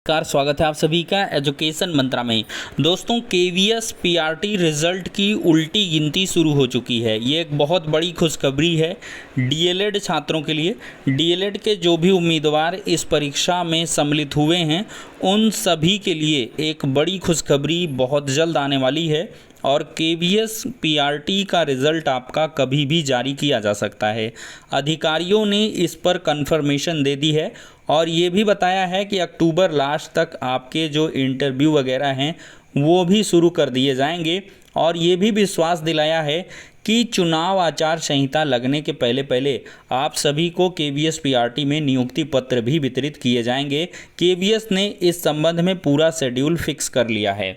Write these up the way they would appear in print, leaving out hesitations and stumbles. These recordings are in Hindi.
कार स्वागत है आप सभी का एजुकेशन मंत्रा में। दोस्तों केवीएस पीआरटी रिजल्ट की उल्टी गिनती शुरू हो चुकी है। ये एक बहुत बड़ी खुशखबरी है डीएलएड छात्रों के लिए। डीएलएड के जो भी उम्मीदवार इस परीक्षा में सम्मिलित हुए हैं उन सभी के लिए एक बड़ी खुशखबरी बहुत जल्द आने वाली है और केवीएस पीआरटी का रिज़ल्ट आपका कभी भी जारी किया जा सकता है। अधिकारियों ने इस पर कंफर्मेशन दे दी है और ये भी बताया है कि अक्टूबर लास्ट तक आपके जो इंटरव्यू वगैरह हैं वो भी शुरू कर दिए जाएंगे और ये भी विश्वास दिलाया है कि चुनाव आचार संहिता लगने के पहले पहले आप सभी को केवीएस पीआरटी में नियुक्ति पत्र भी वितरित किए जाएंगे। केवीएस ने इस संबंध में पूरा शेड्यूल फिक्स कर लिया है।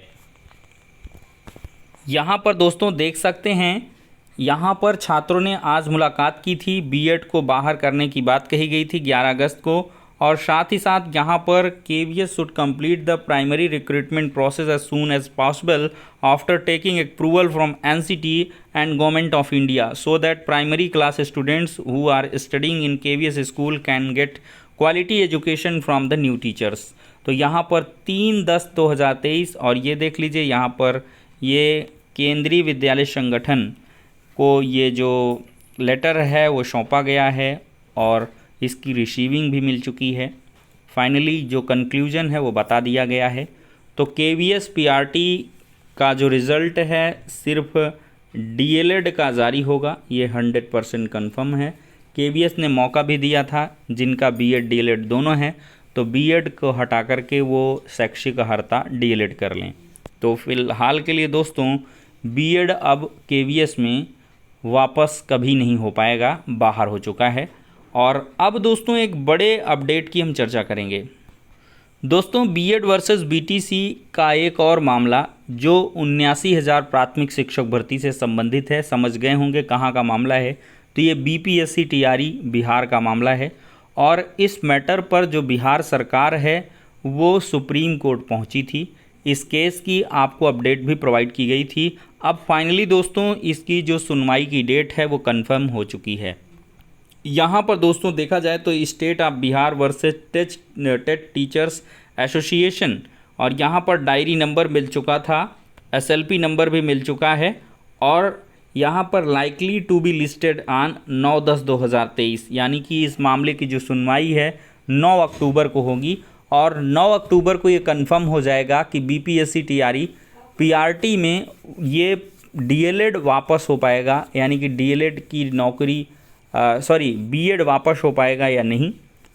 यहाँ पर दोस्तों देख सकते हैं, यहाँ पर छात्रों ने आज मुलाकात की थी। बीएड को बाहर करने की बात कही गई थी 11 अगस्त को और साथ ही साथ यहाँ पर KVS should complete the primary recruitment process as soon as possible after taking approval from NCT and government of India so that primary class students who are studying in KVS school can get quality education from the new teachers. तो यहाँ पर 3/10/2023 और ये देख लीजिए, यहाँ पर ये केंद्रीय विद्यालय संगठन को ये जो लेटर है वो सौंपा गया है और इसकी रिसीविंग भी मिल चुकी है। फाइनली जो कंक्लूजन है वो बता दिया गया है। तो केवीएस पीआरटी का जो रिज़ल्ट है सिर्फ डीएलएड का जारी होगा, ये 100% कन्फर्म है। केवीएस ने मौका भी दिया था जिनका बीएड डीएलएड दोनों हैं, तो बीएड को हटा करके वो शैक्षिक अर्हता डीएलएड कर लें। तो फिलहाल के लिए दोस्तों बीएड अब केवीएस में वापस कभी नहीं हो पाएगा, बाहर हो चुका है। और अब दोस्तों एक बड़े अपडेट की हम चर्चा करेंगे। दोस्तों बीएड वर्सेस बीटीसी का एक और मामला जो 79,000 प्राथमिक शिक्षक भर्ती से संबंधित है, समझ गए होंगे कहाँ का मामला है। तो ये बीपीएससी टीआरई बिहार का मामला है और इस मैटर पर जो बिहार सरकार है वो सुप्रीम कोर्ट पहुँची थी। इस केस की आपको अपडेट भी प्रोवाइड की गई थी। अब फाइनली दोस्तों इसकी जो सुनवाई की डेट है वो कंफर्म हो चुकी है। यहाँ पर दोस्तों देखा जाए तो state of Bihar versus TET teachers association, और यहाँ पर डायरी नंबर मिल चुका था, एसएलपी नंबर भी मिल चुका है और यहाँ पर likely to be listed on 9/10/2023, यानी कि इस मामले की जो सुनवाई है 9 अक्टूबर को होगी और 9 अक्टूबर को ये कंफर्म हो जाएगा कि बीपीएससी टीआरई पीआरटी में ये डीएलएड वापस हो पाएगा, यानी कि डीएलएड की नौकरी बीएड वापस हो पाएगा या नहीं।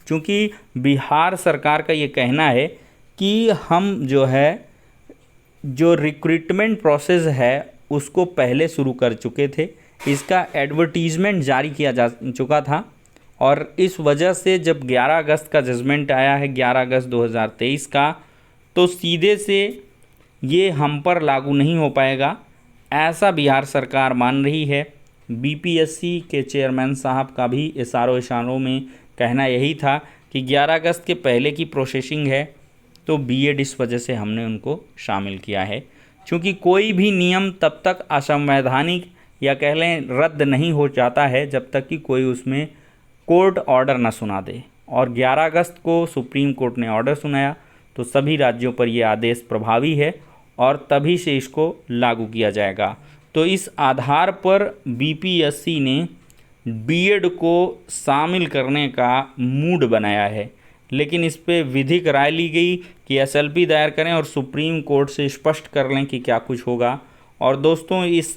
क्योंकि बिहार सरकार का ये कहना है कि हम जो रिक्रूटमेंट प्रोसेस है उसको पहले शुरू कर चुके थे, इसका एडवर्टीज़मेंट जारी किया जा चुका था और इस वजह से जब 11 अगस्त का जजमेंट आया है 11 अगस्त 2023 का, तो सीधे से ये हम पर लागू नहीं हो पाएगा, ऐसा बिहार सरकार मान रही है। बीपीएससी के चेयरमैन साहब का भी इशारों में कहना यही था कि 11 अगस्त के पहले की प्रोसेसिंग है, तो बीएड इस वजह से हमने उनको शामिल किया है। क्योंकि कोई भी नियम तब तक असंवैधानिक या कह लें रद्द नहीं हो जाता है जब तक कि कोई उसमें कोर्ट ऑर्डर न सुना दे, और 11 अगस्त को सुप्रीम कोर्ट ने ऑर्डर सुनाया, तो सभी राज्यों पर ये आदेश प्रभावी है और तभी से इसको लागू किया जाएगा। तो इस आधार पर बीपीएससी ने बीएड को शामिल करने का मूड बनाया है, लेकिन इस पे विधिक राय ली गई कि एसएलपी दायर करें और सुप्रीम कोर्ट से स्पष्ट कर लें कि क्या कुछ होगा। और दोस्तों इस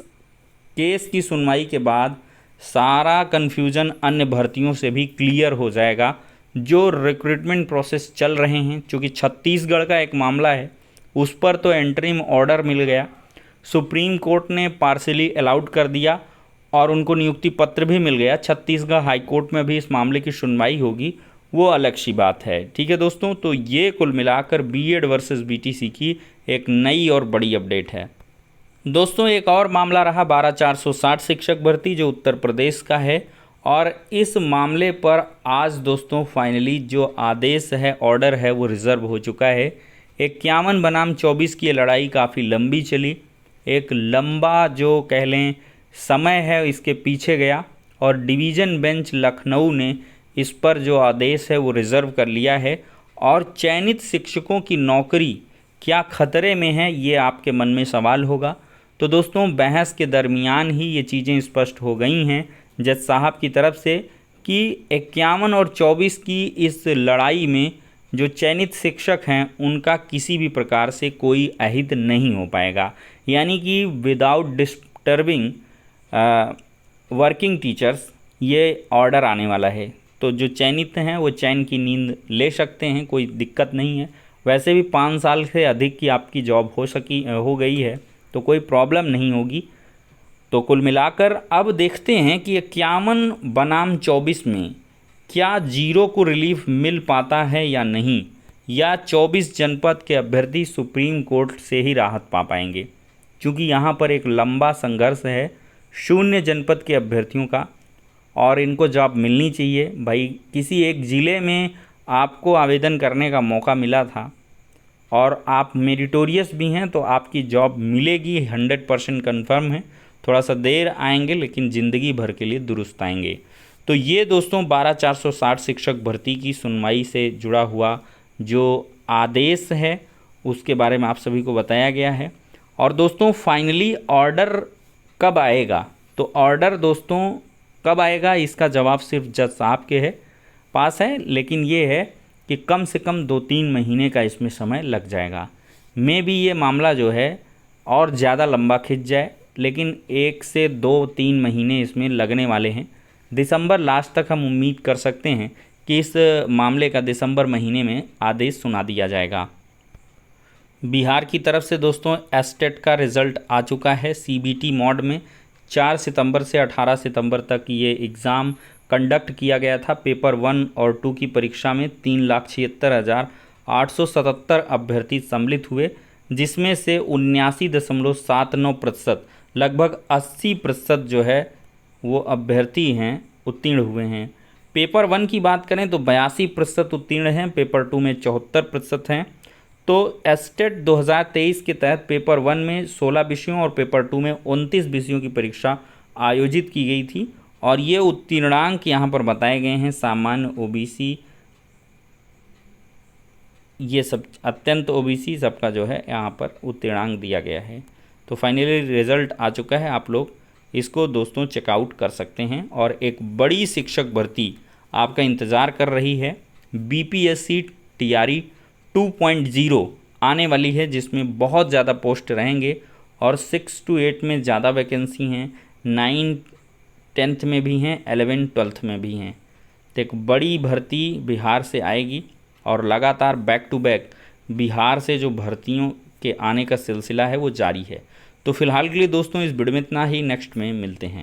केस की सुनवाई के बाद सारा कन्फ्यूज़न अन्य भर्तियों से भी क्लियर हो जाएगा जो रिक्रूटमेंट प्रोसेस चल रहे हैं। चूँकि छत्तीसगढ़ का एक मामला है, उस पर तो एंटरिम ऑर्डर मिल गया, सुप्रीम कोर्ट ने पार्शियली अलाउड कर दिया और उनको नियुक्ति पत्र भी मिल गया। छत्तीसगढ़ हाई कोर्ट में भी इस मामले की सुनवाई होगी, वो अलग सी बात है। ठीक है दोस्तों, तो ये कुल मिलाकर बीएड वर्सेस बीटीसी की एक नई और बड़ी अपडेट है। दोस्तों एक और मामला रहा 12,460 शिक्षक भर्ती जो उत्तर प्रदेश का है, और इस मामले पर आज दोस्तों फाइनली जो आदेश है, ऑर्डर है, वो रिज़र्व हो चुका है। 51 बनाम 24 की लड़ाई काफ़ी लंबी चली, एक लंबा जो कह लें समय है इसके पीछे गया और डिवीज़न बेंच लखनऊ ने इस पर जो आदेश है वो रिज़र्व कर लिया है और चयनित शिक्षकों की नौकरी क्या खतरे में है, ये आपके मन में सवाल होगा। तो दोस्तों बहस के दरमियान ही ये चीज़ें स्पष्ट हो गई हैं जज साहब की तरफ से कि 51 और 24 की इस लड़ाई में जो चयनित शिक्षक हैं उनका किसी भी प्रकार से कोई अहित नहीं हो पाएगा, यानी कि विदाउट डिस्टर्बिंग वर्किंग टीचर्स ये ऑर्डर आने वाला है। तो जो चयनित हैं वो चैन की नींद ले सकते हैं, कोई दिक्कत नहीं है। वैसे भी 5 साल से अधिक की आपकी जॉब हो गई है तो कोई प्रॉब्लम नहीं होगी। तो कुल मिलाकर अब देखते हैं कि 51 बनाम 24 में क्या जीरो को रिलीफ मिल पाता है या नहीं, या 24 जनपद के अभ्यर्थी सुप्रीम कोर्ट से ही राहत पा पाएंगे, क्योंकि यहाँ पर एक लंबा संघर्ष है 0 जनपद के अभ्यर्थियों का और इनको जॉब मिलनी चाहिए। भाई किसी एक ज़िले में आपको आवेदन करने का मौका मिला था और आप मेरिटोरियस भी हैं तो आपकी जॉब मिलेगी, 100% कन्फर्म है। थोड़ा सा देर आएंगे लेकिन ज़िंदगी भर के लिए दुरुस्त आएंगे। तो ये दोस्तों 12,460 शिक्षक भर्ती की सुनवाई से जुड़ा हुआ जो आदेश है उसके बारे में आप सभी को बताया गया है। और दोस्तों फाइनली ऑर्डर कब आएगा, तो ऑर्डर दोस्तों कब आएगा इसका जवाब सिर्फ जज साहब के पास है, लेकिन ये है कि कम से कम 2-3 महीने का इसमें समय लग जाएगा। मे भी ये मामला जो है और ज़्यादा लंबा खिंच जाए, लेकिन 1 से 2-3 महीने इसमें लगने वाले हैं। दिसंबर लास्ट तक हम उम्मीद कर सकते हैं कि इस मामले का दिसंबर महीने में आदेश सुना दिया जाएगा। बिहार की तरफ से दोस्तों एस्टेट का रिज़ल्ट आ चुका है CBT मोड में। 4 सितंबर से 18 सितंबर तक ये एग्ज़ाम कंडक्ट किया गया था। पेपर 1 और 2 की परीक्षा में 3,76,877 अभ्यर्थी सम्मिलित हुए, जिसमें से 79.79% लगभग 80% जो है वो अभ्यर्थी हैं उत्तीर्ण हुए हैं। पेपर 1 की बात करें तो 82% उत्तीर्ण हैं, पेपर 2 में 74% हैं। तो एस्टेट 2023 के तहत पेपर 1 में 16 विषयों और पेपर 2 में 29 विषयों की परीक्षा आयोजित की गई थी और ये उत्तीर्णांक यहाँ पर बताए गए हैं। सामान्य OBC, ये सब अत्यंत OBC सबका जो है यहाँ पर उत्तीर्णांक दिया गया है। तो फाइनली रिज़ल्ट आ चुका है, आप लोग इसको दोस्तों चेकआउट कर सकते हैं। और एक बड़ी शिक्षक भर्ती आपका इंतज़ार कर रही है। BPSC TRE 2.0 आने वाली है, जिसमें बहुत ज़्यादा पोस्ट रहेंगे और 6 to 8 में ज़्यादा वैकेंसी हैं, 9 10th में भी हैं, 11 12th में भी हैं। तो एक बड़ी भर्ती बिहार से आएगी और लगातार बैक टू बैक बिहार से जो भर्तियों के आने का सिलसिला है वो जारी है। तो फिलहाल के लिए दोस्तों इस वीडियो में इतना ही, नेक्स्ट में मिलते हैं।